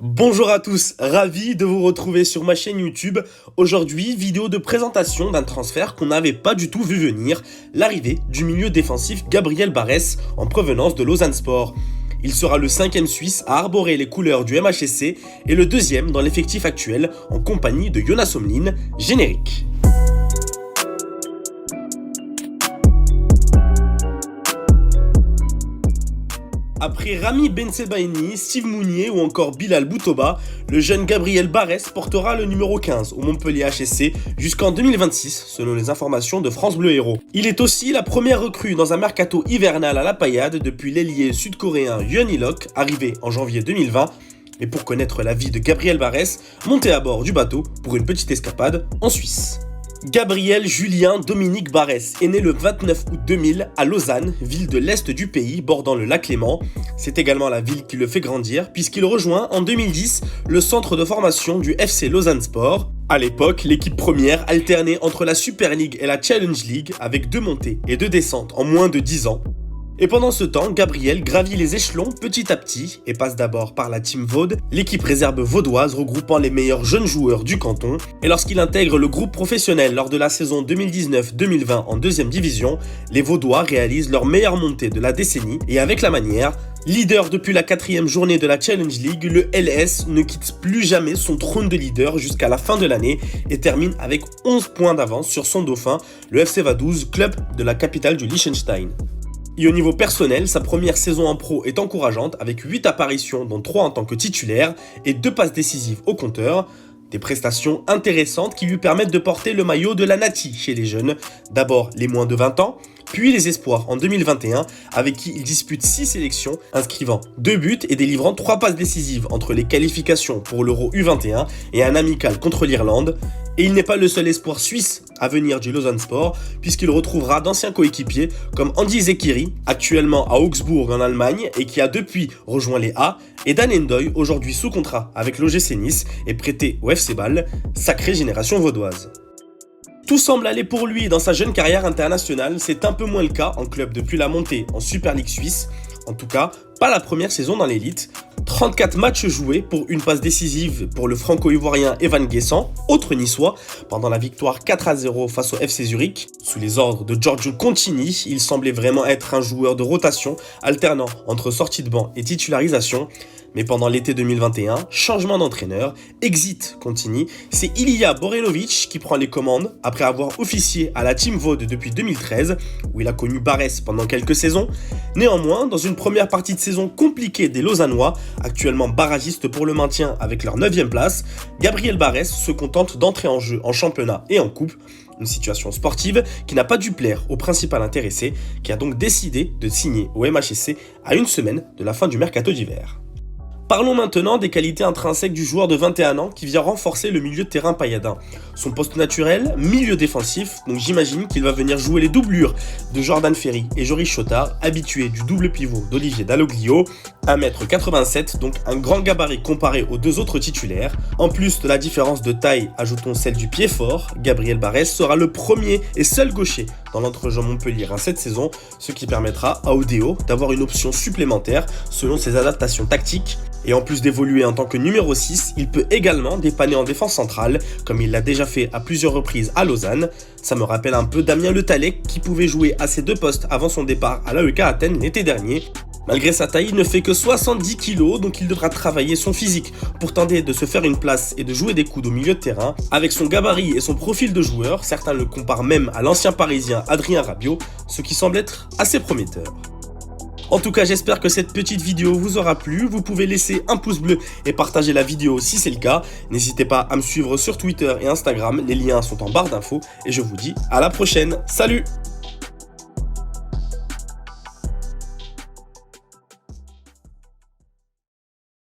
Bonjour à tous, ravi de vous retrouver sur ma chaîne YouTube. Aujourd'hui, vidéo de présentation d'un transfert qu'on n'avait pas du tout vu venir, l'arrivée du milieu défensif Gabriel Barès en provenance de Lausanne Sport. Il sera le 5e Suisse à arborer les couleurs du MHSC et le 2e dans l'effectif actuel en compagnie de Jonas Omlin, générique. Après Rami Bensebaini, Steve Mounier ou encore Bilal Boutoba, le jeune Gabriel Barès portera le numéro 15 au Montpellier HSC jusqu'en 2026 selon les informations de France Bleu Héros. Il est aussi la première recrue dans un mercato hivernal à la paillade depuis l'ailier sud-coréen Yoon Il-ok arrivé en janvier 2020. Et pour connaître la vie de Gabriel Barès, montez à bord du bateau pour une petite escapade en Suisse. Gabriel Julien Dominique Barès est né le 29 août 2000 à Lausanne, ville de l'est du pays bordant le lac Léman. C'est également la ville qui le fait grandir puisqu'il rejoint en 2010 le centre de formation du FC Lausanne Sport. À l'époque, l'équipe première alternait entre la Super League et la Challenge League avec 2 montées et 2 descentes en moins de 10 ans. Et pendant ce temps, Gabriel gravit les échelons petit à petit et passe d'abord par la Team Vaud, l'équipe réserve vaudoise regroupant les meilleurs jeunes joueurs du canton. Et lorsqu'il intègre le groupe professionnel lors de la saison 2019-2020 en 2e division, les Vaudois réalisent leur meilleure montée de la décennie et avec la manière. Leader depuis la 4e journée de la Challenge League, le LS ne quitte plus jamais son trône de leader jusqu'à la fin de l'année et termine avec 11 points d'avance sur son dauphin, le FC Vaduz, club de la capitale du Liechtenstein. Et au niveau personnel, sa première saison en pro est encourageante avec 8 apparitions dont 3 en tant que titulaire et 2 passes décisives au compteur. Des prestations intéressantes qui lui permettent de porter le maillot de la Nati chez les jeunes, d'abord les moins de 20 ans, puis les espoirs en 2021 avec qui il dispute 6 sélections, inscrivant 2 buts et délivrant 3 passes décisives entre les qualifications pour l'Euro U21 et un amical contre l'Irlande. Et il n'est pas le seul espoir suisse à venir du Lausanne Sport, puisqu'il retrouvera d'anciens coéquipiers comme Andy Zekiri, actuellement à Augsbourg en Allemagne et qui a depuis rejoint les A, et Dan Endoy, aujourd'hui sous contrat avec l'OGC Nice et prêté au FC Bâle, sacrée génération vaudoise. Tout semble aller pour lui dans sa jeune carrière internationale, c'est un peu moins le cas en club depuis la montée en Super League suisse, en tout cas pas la première saison dans l'élite. 34 matchs joués pour une passe décisive pour le franco-ivoirien Evan Guessant, autre niçois, pendant la victoire 4-0 face au FC Zurich. Sous les ordres de Giorgio Contini, il semblait vraiment être un joueur de rotation, alternant entre sortie de banc et titularisation. Mais pendant l'été 2021, changement d'entraîneur, exit Contini, c'est Ilija Borenovic qui prend les commandes après avoir officié à la Team Vaud depuis 2013, où il a connu Barès pendant quelques saisons. Néanmoins, dans une première partie de saison compliquée des Lausannois, actuellement barragistes pour le maintien avec leur 9e place, Gabriel Barès se contente d'entrer en jeu en championnat et en coupe. Une situation sportive qui n'a pas dû plaire au principal intéressé, qui a donc décidé de signer au MHSC à une semaine de la fin du mercato d'hiver. Parlons maintenant des qualités intrinsèques du joueur de 21 ans qui vient renforcer le milieu de terrain pailladin. Son poste naturel, milieu défensif, donc j'imagine qu'il va venir jouer les doublures de Jordan Ferry et Joris Chotard, habitués du double pivot d'Olivier Dalloglio, 1m87, donc un grand gabarit comparé aux 2 autres titulaires. En plus de la différence de taille, ajoutons celle du pied fort, Gabriel Barès sera le premier et seul gaucher dans l'entrejeu Montpellier cette saison, ce qui permettra à Odeo d'avoir une option supplémentaire selon ses adaptations tactiques. Et en plus d'évoluer en tant que numéro 6, il peut également dépanner en défense centrale, comme il l'a déjà fait à plusieurs reprises à Lausanne. Ça me rappelle un peu Damien Le Tallec qui pouvait jouer à ces 2 postes avant son départ à l'AEK Athènes l'été dernier. Malgré sa taille, il ne fait que 70 kg, donc il devra travailler son physique pour tenter de se faire une place et de jouer des coudes au milieu de terrain. Avec son gabarit et son profil de joueur, certains le comparent même à l'ancien parisien Adrien Rabiot, ce qui semble être assez prometteur. En tout cas, j'espère que cette petite vidéo vous aura plu. Vous pouvez laisser un pouce bleu et partager la vidéo si c'est le cas. N'hésitez pas à me suivre sur Twitter et Instagram, les liens sont en barre d'infos. Et je vous dis à la prochaine. Salut!